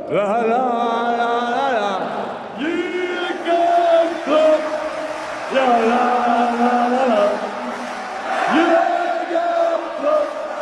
라라라라라 유럽컵 라라라라라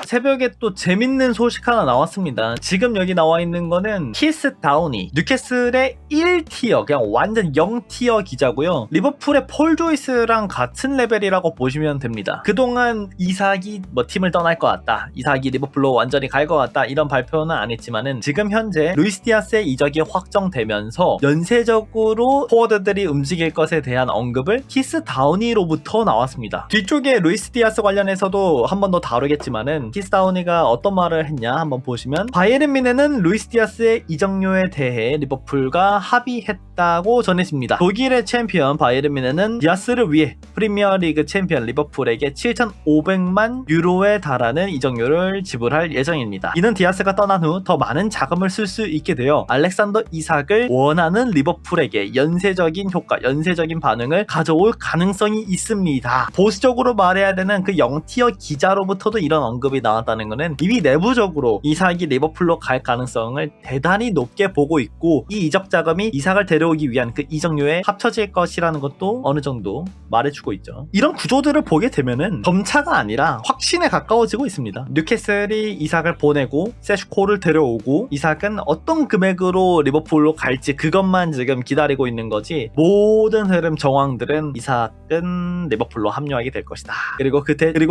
새벽에 또 재밌는 소식 하나 나왔습니다. 지금 여기 나와 있는 거는 키스 다우니, 뉴캐슬의 1티어, 그냥 완전 0티어 기자고요. 리버풀의 폴 조이스랑 같은 레벨이라고 보시면 됩니다. 그동안 이삭이 팀을 떠날 것 같다, 이삭이 리버풀로 완전히 갈 것 같다, 이런 발표는 안 했지만은 지금 현재 루이스 디아스의 이적이 확정되면서 연쇄적으로 포워드들이 움직일 것에 대한 언급을 키스 다우니로부터 나왔습니다. 뒤쪽에 루이스 디아스 관련해서도 한 번 더 다루겠지만은 키스 다우니가 어떤 말을 했냐 한번 보시면, 바이에른 뮌헨은 루이스 디아스의 이적료에 대해 리버풀과 합의했다고 전해집니다. 독일의 챔피언 바이에른 뮌헨은 디아스를 위해 프리미어리그 챔피언 리버풀에게 7,500만 유로에 달하는 이적료를 지불할 예정입니다. 이는 디아스가 떠난 후 더 많은 자금을 쓸 수 있게 되어 알렉산더 이삭을 원하는 리버풀에게 연쇄적인 효과, 연쇄적인 반응을 가져올 가능성이 있습니다. 보수적으로 말해야 되는 그 0티어 기자로부터도 이런 언급이 나왔다는 것은 이미 내부적으로 이삭이 리버풀로 갈 가능성을 대단히 높게 보고 있고, 이 이적 자금이 이삭을 데려오기 위한 그 이적료에 합쳐질 것이라는 것도 어느 정도 말해주고 있죠. 이런 구조들을 보게 되면은 점차가 아니라 확신에 가까워지고 있습니다. 뉴캐슬이 이삭을 보내고 세슈코를 데려오고, 이삭은 어떤 금액으로 리버풀로 갈지 그것만 지금 기다리고 있는 거지, 모든 흐름 정황들은 이삭은 리버풀로 합류하게 될 것이다, 그리고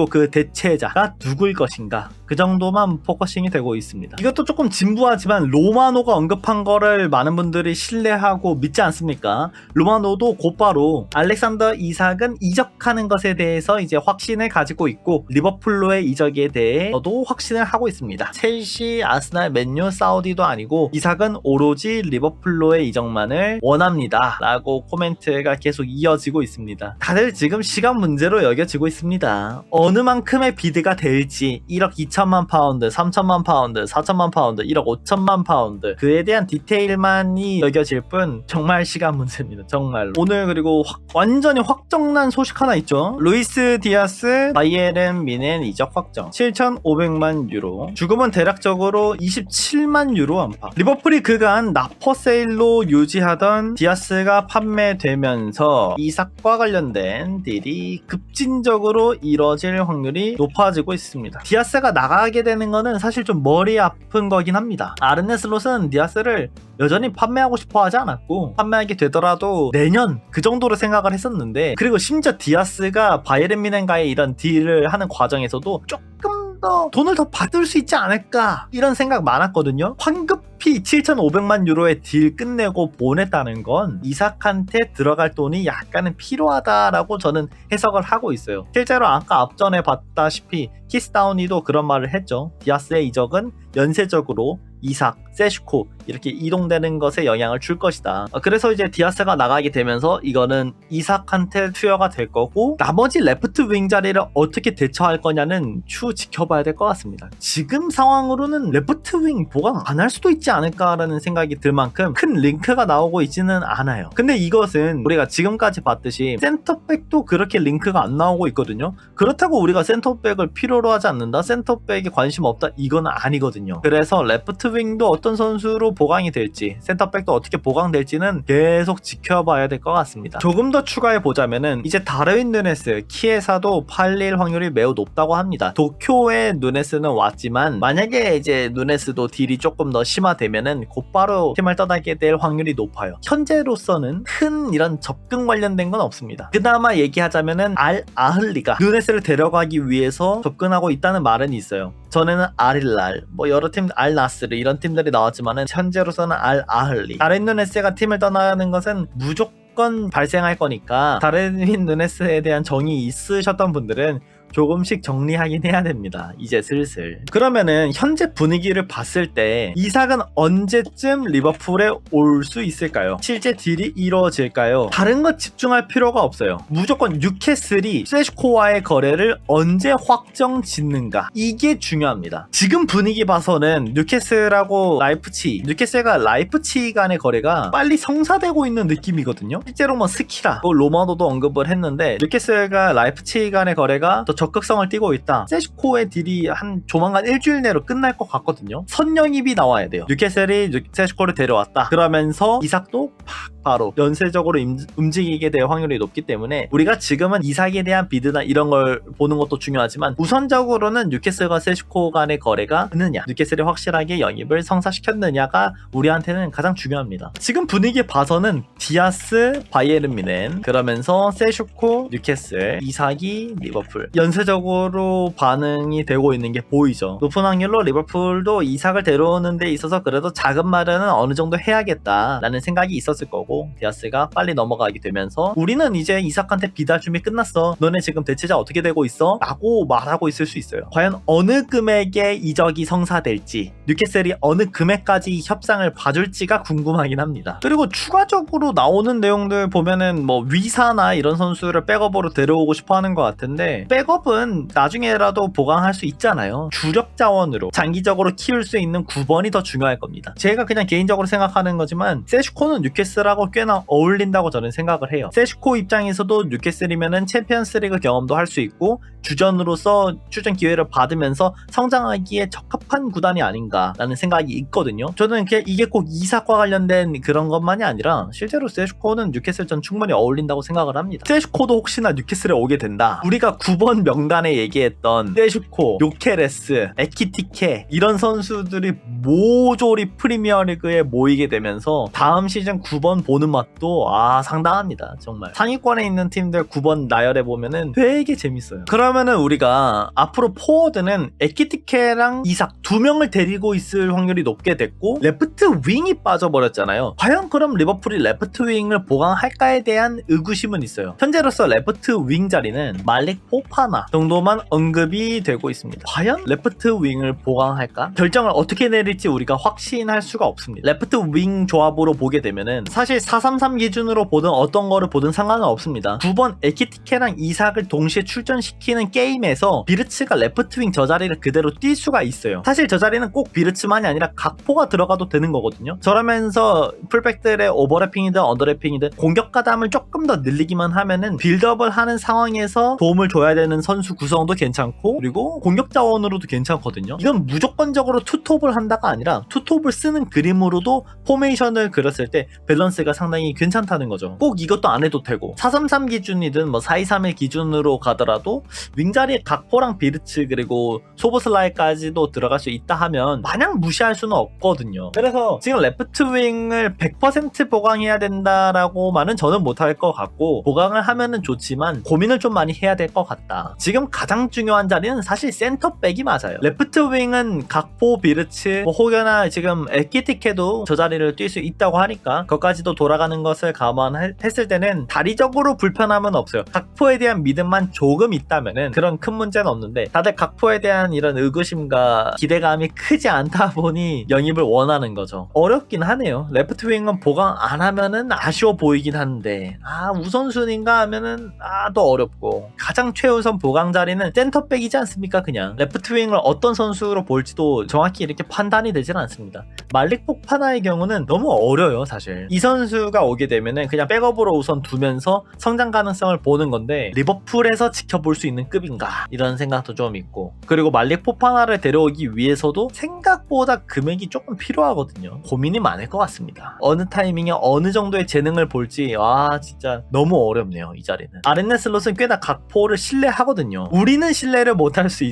그 대체자가 누구일 것인가, 그 정도만 포커싱이 되고 있습니다. 이것도 조금 진부하지만 로마노가 언급한 거를 많은 분들이 신뢰하고 믿지 않습니까? 로마노도 곧바로 알렉산더 이삭은 이적하는 것에 대해서 이제 확신을 가지고 있고, 리버풀로의 이적에 대해 저도 확신을 하고 있습니다. 첼시, 아스날, 맨유, 사우디도 아니고 이삭은 오로지 리버풀로의 이적만을 원합니다 라고 코멘트가 계속 이어지고 있습니다. 다들 지금 시간 문제로 여겨지고 있습니다. 어느 만큼의 비드가 될지, 1억 2천만 파운드, 3천만 파운드, 4천만 파운드, 1억 5천만 파운드, 그에 대한 디테일만이 여겨질 뿐 정말 시간 문제입니다. 정말로. 오늘 그리고 완전히 확정난 소식 하나 있죠. 루이스 디아스 바이에른 뮌헨 이적 확정, 7,500만 유로, 주금은 대략적으로 27만 유로 안팎. 리버풀이 그간 나퍼세일로 유지하던 디아스가 판매되면서 이삭과 관련된 딜이 급진적으로 이뤄질 확률이 높아지고 있습니다. 디아스가 나가게 되는 거는 사실 좀 머리 아픈 거긴 합니다. 아르네 슬롯은 디아스를 여전히 판매하고 싶어 하지 않았고, 판매하게 되더라도 내년 그 정도로 생각을 했었는데, 그리고 심지어 디아스가 바이에른 뮌헨과의 이런 딜을 하는 과정에서도 조금 더 돈을 더 받을 수 있지 않을까, 이런 생각 많았거든요. 황급히 7,500만 유로의 딜 끝내고 보냈다는 건 이삭한테 들어갈 돈이 약간은 필요하다라고 저는 해석을 하고 있어요. 실제로 아까 앞전에 봤다시피 키스다우니도 그런 말을 했죠. 디아스의 이적은 연쇄적으로 이삭, 세슈코 이렇게 이동되는 것에 영향을 줄 것이다. 그래서 이제 디아스가 나가게 되면서 이거는 이삭한테 투여가 될 거고, 나머지 레프트 윙 자리를 어떻게 대처할 거냐는 추후 지켜봐야 될 것 같습니다. 지금 상황으로는 레프트 윙 보강 안 할 수도 있지 않을까라는 생각이 들 만큼 큰 링크가 나오고 있지는 않아요. 근데 이것은 우리가 지금까지 봤듯이 센터백도 그렇게 링크가 안 나오고 있거든요. 그렇다고 우리가 센터백을 필요로 하지 않는다, 센터백에 관심 없다, 이건 아니거든요. 그래서 레프트 윙도 어떤 선수로 보강이 될지, 센터백도 어떻게 보강될지는 계속 지켜봐야 될 것 같습니다. 조금 더 추가해 보자면은 이제 다르윈 누네스, 키에사도 팔릴 확률이 매우 높다고 합니다. 도쿄에 누네스는 왔지만 만약에 이제 누네스도 딜이 조금 더 심화되면은 곧바로 팀을 떠나게 될 확률이 높아요. 현재로서는 큰 이런 접근 관련된 건 없습니다. 그나마 얘기하자면은 알 아흘리가 누네스를 데려가기 위해서 접근하고 있다는 말은 있어요. 전에는 알힐랄, 여러 팀, 알나스르 이런 팀들이 나왔지만은 현재로서는 알 아흘리, 다른 누네스가 팀을 떠나는 것은 무조건 발생할 거니까 다른 누네스에 대한 정이 있으셨던 분들은 조금씩 정리하긴 해야 됩니다. 이제 슬슬. 그러면은 현재 분위기를 봤을 때 이삭은 언제쯤 리버풀에 올 수 있을까요? 실제 딜이 이루어질까요? 다른 것 집중할 필요가 없어요. 무조건 뉴캐슬이 세슈코와의 거래를 언제 확정 짓는가, 이게 중요합니다. 지금 분위기 봐서는 뉴캐슬과 라이프치히 간의 거래가 빨리 성사되고 있는 느낌이거든요. 실제로 스키라, 로마노도 언급을 했는데 뉴캐슬과 라이프치히 간의 거래가 더 적극성을 띠고 있다. 세슈코의 딜이 한 조만간 일주일 내로 끝날 것 같거든요. 선영입이 나와야 돼요. 뉴캐슬이 세슈코를 데려왔다. 그러면서 이삭도 바로 연쇄적으로 움직이게 될 확률이 높기 때문에 우리가 지금은 이삭에 대한 비드나 이런 걸 보는 것도 중요하지만 우선적으로는 뉴캐슬과 세슈코 간의 거래가 되느냐, 뉴캐슬이 확실하게 영입을 성사시켰느냐가 우리한테는 가장 중요합니다. 지금 분위기 봐서는 디아스, 바이에른 뮌헨, 그러면서 세슈코, 뉴캐슬, 이삭이, 리버풀 연쇄적으로 반응이 되고 있는 게 보이죠. 높은 확률로 리버풀도 이삭을 데려오는 데 있어서 그래도 자금 마련은 어느 정도 해야겠다라는 생각이 있었을 거고, 디아스가 빨리 넘어가게 되면서 우리는 이제 이삭한테 비달 준비 끝났어, 너네 지금 대체자 어떻게 되고 있어? 라고 말하고 있을 수 있어요. 과연 어느 금액의 이적이 성사될지, 뉴캐슬이 어느 금액까지 협상을 봐줄지가 궁금하긴 합니다. 그리고 추가적으로 나오는 내용들 보면은 뭐 위사나 이런 선수를 백업으로 데려오고 싶어 하는 것 같은데, 백업은 나중에라도 보강할 수 있잖아요. 주력 자원으로 장기적으로 키울 수 있는 9번이 더 중요할 겁니다. 제가 그냥 개인적으로 생각하는 거지만 세슈코는 뉴캐슬하고 꽤나 어울린다고 저는 생각을 해요. 세슈코 입장에서도 뉴캐슬이면은 챔피언스리그 경험도 할 수 있고 주전으로서 출전 기회를 받으면서 성장하기에 적합한 구단이 아닌가라는 생각이 있거든요. 저는 이게 꼭 이삭과 관련된 그런 것만이 아니라 실제로 세슈코는 뉴캐슬전 충분히 어울린다고 생각을 합니다. 세슈코도 혹시나 뉴캐슬에 오게 된다, 우리가 9번 명단에 얘기했던 세슈코, 요케레스, 에키티케 이런 선수들이 모조리 프리미어리그에 모이게 되면서 다음 시즌 9번 보는 맛도 상당합니다. 정말 상위권에 있는 팀들 9번 나열해 보면은 되게 재밌어요. 그러면은 우리가 앞으로 포워드는 에키티케랑 이삭 두 명을 데리고 있을 확률이 높게 됐고 레프트 윙이 빠져버렸잖아요. 과연 그럼 리버풀이 레프트 윙을 보강할까에 대한 의구심은 있어요. 현재로서 레프트 윙 자리는 말릭 포파나 정도만 언급이 되고 있습니다. 과연 레프트 윙을 보강할까? 결정을 어떻게 내릴지 우리가 확신할 수가 없습니다. 레프트 윙 조합으로 보게 되면은 사실 433 기준으로 보든 어떤 거를 보든 상관은 없습니다. 9번 에키티케랑 이삭을 동시에 출전시키는 게임에서 비르츠가 레프트 윙 저 자리를 그대로 뛸 수가 있어요. 사실 저 자리는 꼭 비르츠만이 아니라 각포가 들어가도 되는 거거든요. 저러면서 풀백들의 오버래핑이든 언더래핑이든 공격 가담을 조금 더 늘리기만 하면은 빌드업을 하는 상황에서 도움을 줘야 되는 선수 구성도 괜찮고 그리고 공격 자원으로도 괜찮거든요. 이건 무조건적으로 투톱을 한다가 아니라 투톱을 쓰는 그림으로도 포메이션을 그렸을 때 밸런스가 상당히 괜찮다는 거죠. 꼭 이것도 안 해도 되고 433 기준이든 뭐 4-2-3-1 기준으로 가더라도 윙자리에 각포랑 비르츠 그리고 소보슬라이까지도 들어갈 수 있다 하면 마냥 무시할 수는 없거든요. 그래서 지금 레프트 윙을 100% 보강해야 된다라고만은 저는 못할 것 같고 보강을 하면은 좋지만 고민을 좀 많이 해야 될 것 같다. 지금 가장 중요한 자리는 사실 센터백이 맞아요. 레프트 윙은 각포, 비르츠 혹여나 지금 에키티케도 저 자리를 뛸 수 있다고 하니까 그것까지도 돌아가는 것을 감안했을 때는 다리적으로 불편함은 없어요. 각포에 대한 믿음만 조금 있다면은 그런 큰 문제는 없는데 다들 각포에 대한 이런 의구심과 기대감이 크지 않다 보니 영입을 원하는 거죠. 어렵긴 하네요. 레프트 윙은 보강 안 하면은 아쉬워 보이긴 한데 우선순위인가 하면은 또 어렵고 가장 최우선 보강 자리는 센터백이지 않습니까? 그냥 레프트 윙을 어떤 선수로 볼지도 정확히 이렇게 판단이 되질 않습니다. 말릭 포파나의 경우는 너무 어려요. 사실 이 선수가 오게 되면은 그냥 백업으로 우선 두면서 성장 가능성을 보는 건데 리버풀에서 지켜볼 수 있는 급인가 이런 생각도 좀 있고 그리고 말릭 포파나를 데려오기 위해서도 생각보다 금액이 조금 필요하거든요. 고민이 많을 것 같습니다. 어느 타이밍에 어느 정도의 재능을 볼지 진짜 너무 어렵네요. 이 자리는 아르네 슬롯은 꽤나 각포를 신뢰하거든요. 우리는 신뢰를 못할 수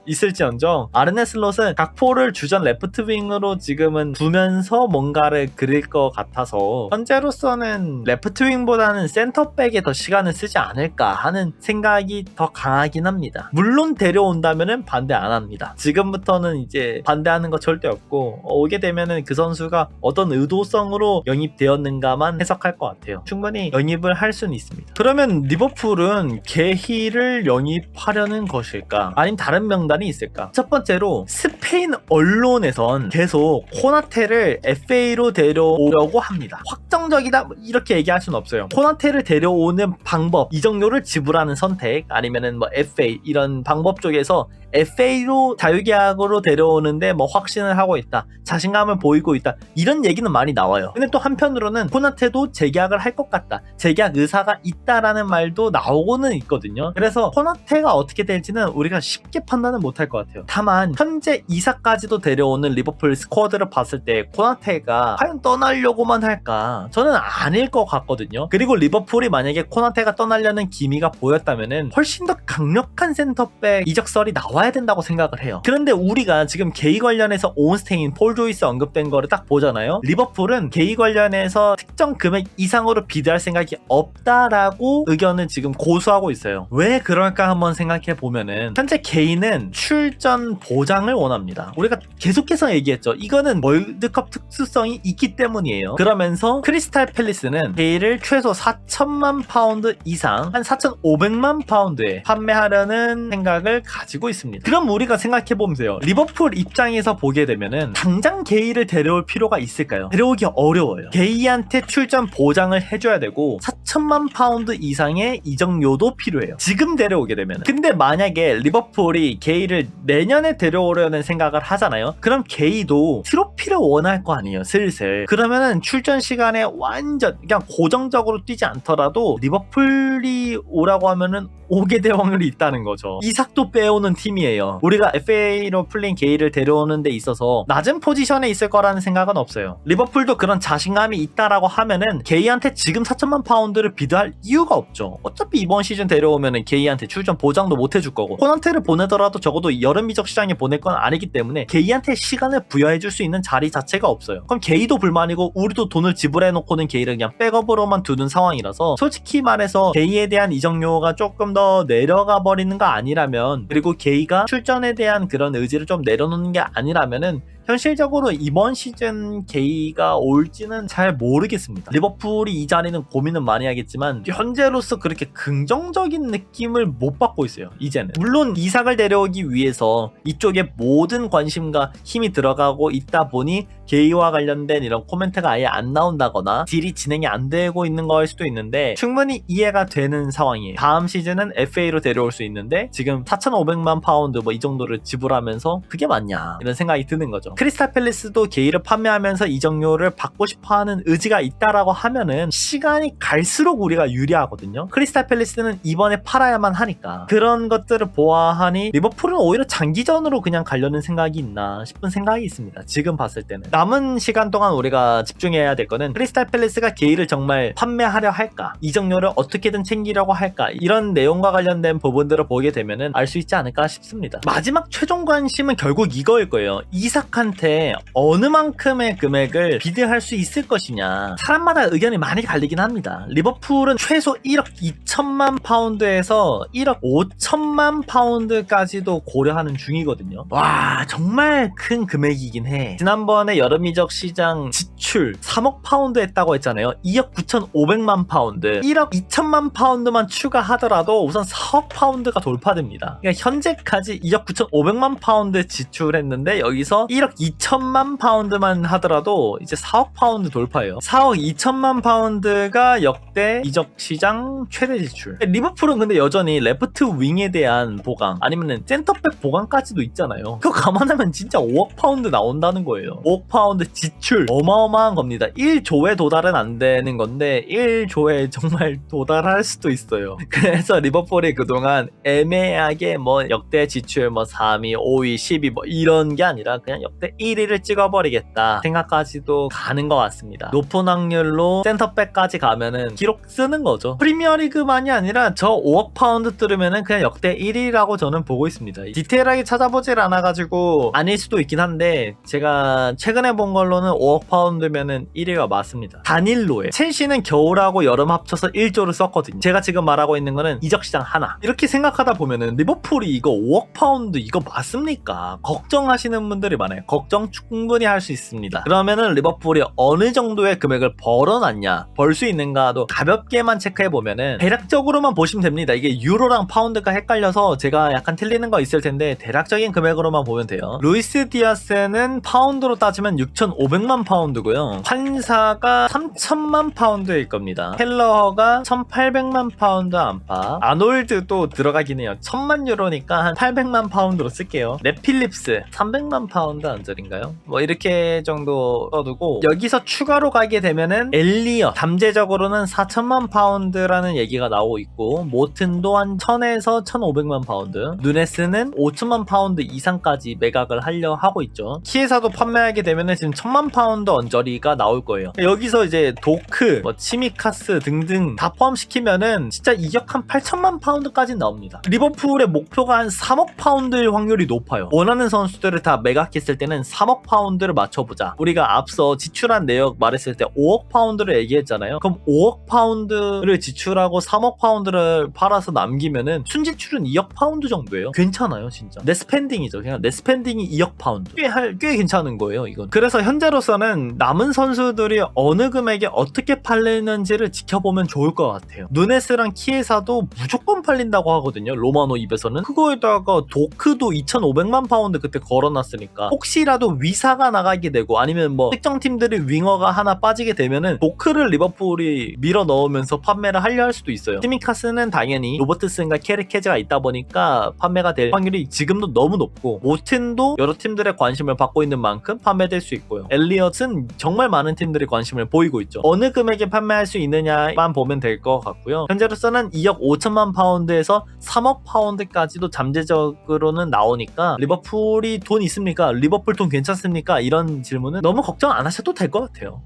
있을지언정 아르네 슬롯은 각포를 주전 레프트 윙으로 지금은 두면서 뭔가를 그릴 것 같아서 현재로서는 레프트 윙보다는 센터백에 더 시간을 쓰지 않을까 하는 생각이 더 강하긴 합니다. 물론 데려온다면은 반대 안 합니다. 지금부터는 이제 반대하는 거 절대 없고 오게 되면은 그 선수가 어떤 의도성으로 영입되었는가만 해석할 것 같아요. 충분히 영입을 할 수는 있습니다. 그러면 리버풀은 게히를 영입하려는 것일까? 아니면 다른 명단이 있을까? 첫 번째로 스페인 언론에선 계속 코나테를 FA로 데려오려고 합니다. 확정적이다 이렇게 얘기할 수는 없어요. 코나테를 데려오는 방법, 이적료를 지불하는 선택 아니면은 FA 이런 방법 쪽에서 FA로 자유계약으로 데려오는데 뭐 확신을 하고 있다, 자신감을 보이고 있다, 이런 얘기는 많이 나와요. 근데 또 한편으로는 코나테도 재계약을 할 것 같다, 재계약 의사가 있다라는 말도 나오고는 있거든요. 그래서 코나테가 어떻게 될지는 우리가 쉽게 판단은 못할 것 같아요. 다만 현재 이사까지도 데려오는 리버풀 스쿼드를 봤을 때 코나테가 과연 떠나려고만 할까? 저는 아닐 것 같거든요. 그리고 리버풀이 만약에 코나테가 떠나려는 기미가 보였다면은 훨씬 더 강력한 센터백 이적설이 나와야 된다고 생각을 해요. 그런데 우리가 지금 게이 관련해서 오은스테인, 폴 조이스 언급된 거를 딱 보잖아요. 리버풀은 게이 관련해서 특정 금액 이상으로 비드할 생각이 없다라고 의견을 지금 고수하고 있어요. 왜 그럴까 한번 생각해 보면은 현재 게이는 출전 보장을 원합니다. 우리가 계속해서 얘기했죠. 이거는 월드컵 특수성이 있기 때문이에요. 그러면서 크리스탈 팰리스는 게이를 최소 4천만 파운드 이상, 한 4,500만 파운드에 판매하려는 생각을 가지고 있습니다. 그럼 우리가 생각해 보세요. 리버풀 입장에서 보게 되면은 당장 게이를 데려올 필요가 있을까요? 데려오기 어려워요. 게이한테 출전 보장을 해줘야 되고 4천만 파운드 이상의 이적료도 필요해요. 지금 데려오게 되면. 근데 만약에 리버풀이 게이를 내년에 데려오려는 생각을 하잖아요. 그럼 게이도 트로피를 원할 거 아니에요, 슬슬. 그러면은 출전 시간에 완전 그냥 고정적으로 뛰지 않더라도 리버풀이 오라고 하면은 오게 될 확률이 있다는 거죠. 이삭도 빼오는 팀이에요. 우리가 FA로 풀린 게이를 데려오는 데 있어서 낮은 포지션에 있을 거라는 생각은 없어요. 리버풀도 그런 자신감이 있다라고 하면은 게이한테 지금 4천만 파운드를 비드할 이유가 없죠. 어차피 이번 시즌 데려오면은 게이한테 출전 보장도 못 해줄 거고, 코난테를 보내더라도 적어도 여름 이적 시장에 보낼 건 아니기 때문에 게이한테 시간을 부여해줄 수 있는 자리 자체가 없어요. 그럼 게이도 불만이고 우리도 돈을 지불해놓고는 게이를 그냥 백업으로만 두는 상황이라서, 솔직히 말해서 게이에 대한 이적료가 조금 더 내려가 버리는 거 아니라면, 그리고 게이가 출전에 대한 그런 의지를 좀 내려놓는 게 아니라면은 현실적으로 이번 시즌 게이가 올지는 잘 모르겠습니다. 리버풀이 이 자리는 고민은 많이 하겠지만 현재로서 그렇게 긍정적인 느낌을 못 받고 있어요. 이제는 물론 이삭을 데려오기 위해서 이쪽에 모든 관심과 힘이 들어가고 있다 보니 게이와 관련된 이런 코멘트가 아예 안 나온다거나 딜이 진행이 안 되고 있는 거일 수도 있는데 충분히 이해가 되는 상황이에요. 다음 시즌은 FA로 데려올 수 있는데 지금 4,500만 파운드 뭐 이 정도를 지불하면서 그게 맞냐 이런 생각이 드는 거죠. 크리스탈 팰리스도 게이를 판매하면서 이적료를 받고 싶어하는 의지가 있다라고 하면은 시간이 갈수록 우리가 유리하거든요. 크리스탈 팰리스는 이번에 팔아야만 하니까. 그런 것들을 보아하니 리버풀은 오히려 장기전으로 그냥 가려는 생각이 있나 싶은 생각이 있습니다. 지금 봤을 때는. 남은 시간 동안 우리가 집중해야 될 거는 크리스탈 팰리스가 게이를 정말 판매하려 할까, 이적료를 어떻게든 챙기려고 할까, 이런 내용과 관련된 부분들을 보게 되면은 알 수 있지 않을까 싶습니다. 마지막 최종 관심은 결국 이거일 거예요. 이삭한테 어느 만큼의 금액을 비드할 수 있을 것이냐. 사람마다 의견이 많이 갈리긴 합니다. 리버풀은 최소 1억 2천만 파운드에서 1억 5천만 파운드까지도 고려하는 중이거든요. 와, 정말 큰 금액이긴 해. 지난번에 여름 이적 시장 지출 3억 파운드 했다고 했잖아요. 2억 9,500만 파운드, 1억 2천만 파운드만 추가하더라도 우선 4억 파운드가 돌파됩니다. 그러니까 현재까지 2억 9,500만 파운드 지출했는데 여기서 1억 2천만 파운드만 하더라도 이제 4억 파운드 돌파예요. 4억 2천만 파운드가 역대 이적 시장 최대 지출. 리버풀은 근데 여전히 레프트 윙에 대한 보강, 아니면은 센터백 보강까지도 있잖아요. 그거 감안하면 진짜 5억 파운드 나온다는 거예요. 5억 파운드 지출 어마어마한 겁니다. 1조에 도달은 안 되는 건데 1조에 정말 도달할 수도 있어요. 그래서 리버풀이 그동안 애매하게 뭐 역대 지출 뭐 3위, 5위, 10위 뭐 이런 게 아니라 그냥 역대 1위를 찍어버리겠다 생각까지도 가는 것 같습니다. 높은 확률로 센터백까지 가면은 기록 쓰는 거죠. 프리미어리그만이 아니라 저 5억 파운드 뚫으면은 그냥 역대 1위라고 저는 보고 있습니다. 디테일하게 찾아보질 않아가지고 아닐 수도 있긴 한데 제가 최근에 본 걸로는 5억 파운드면은 1위가 맞습니다. 단일로에 첼시는 겨울하고 여름 합쳐서 1조를 썼거든요. 제가 지금 말하고 있는 거는 이적시장 하나. 이렇게 생각하다 보면은 리버풀이 이거 5억 파운드 이거 맞습니까? 걱정하시는 분들이 많아요. 걱정 충분히 할 수 있습니다. 그러면은 리버풀이 어느 정도의 금액을 벌어놨냐, 벌 수 있는가도 가볍게만 체크해보면은 대략적으로만 보시면 됩니다. 이게 유로랑 파운드가 헷갈려서 제가 약간 틀리는 거 있을 텐데 대략적인 금액으로만 보면 돼요. 루이스 디아스는 파운드로 따지면 6,500만 파운드고요. 환사가 3,000만 파운드일 겁니다. 켈러허가 1,800만 파운드 안팎. 아놀드도 들어가긴 해요. 1,000만 유로니까 한 800만 파운드로 쓸게요. 넷필립스 300만 파운드 안절인가요? 뭐 이렇게 정도 써두고 여기서 추가로 가게 되면은 엘리엇 잠재적으로는 4,000만 파운드라는 얘기가 나오고 있고 모튼도 한 1,000에서 1,500만 파운드, 누네스는 5,000만 파운드 이상까지 매각을 하려 하고 있죠. 키에사도 판매하게 되면은 지금 1,000만 파운드 언저리가 나올 거예요. 여기서 이제 도크, 뭐 치미카스 등등 다 포함시키면은 진짜 이적 한 8,000만 파운드까지 나옵니다. 리버풀의 목표가 한 3억 파운드일 확률이 높아요. 원하는 선수들을 다 매각했을 때는 3억 파운드를 맞춰보자. 우리가 앞서 지출한 내역 말했을 때 5억 파운드를 얘기했잖아요. 그럼 5억 파운드를 지출하고 3억 파운드를 팔아서 남기면은 순지출은 2억 파운드 정도예요. 괜찮아요, 진짜. 내 스pen딩이죠. 그냥 내 스pen딩이 2억 파운드. 꽤 괜찮은 거예요, 이건. 그래서 현재로서는 남은 선수들이 어느 금액에 어떻게 팔리는지를 지켜보면 좋을 것 같아요. 누네스랑 키에사도 무조건 팔린다고 하거든요, 로마노 입에서는. 그거에다가 도크도 2,500만 파운드 그때 걸어놨으니까 혹시라도 위사가 나가게 되고 아니면 뭐 특정 팀들이 윙어가 하나 빠지게 되면은 도크를 리버풀이 밀어 넣으면서 판매를 하려 할 수도 있어요. 티미카스는 당연히 로버트슨과 캐리케즈가 있다 보니까 판매가 될 확률이 지금도 너무 높고 모튼도 여러 팀들의 관심을 받고 있는 만큼 판매될 수 있고요. 엘리엇은 정말 많은 팀들이 관심을 보이고 있죠. 어느 금액에 판매할 수 있느냐만 보면 될 것 같고요. 현재로서는 2억 5천만 파운드에서 3억 파운드까지도 잠재적으로는 나오니까 리버풀이 돈 있습니까? 리버풀 돈 괜찮습니까? 이런 질문은 너무 걱정 안 하셔도 될 것 같아요.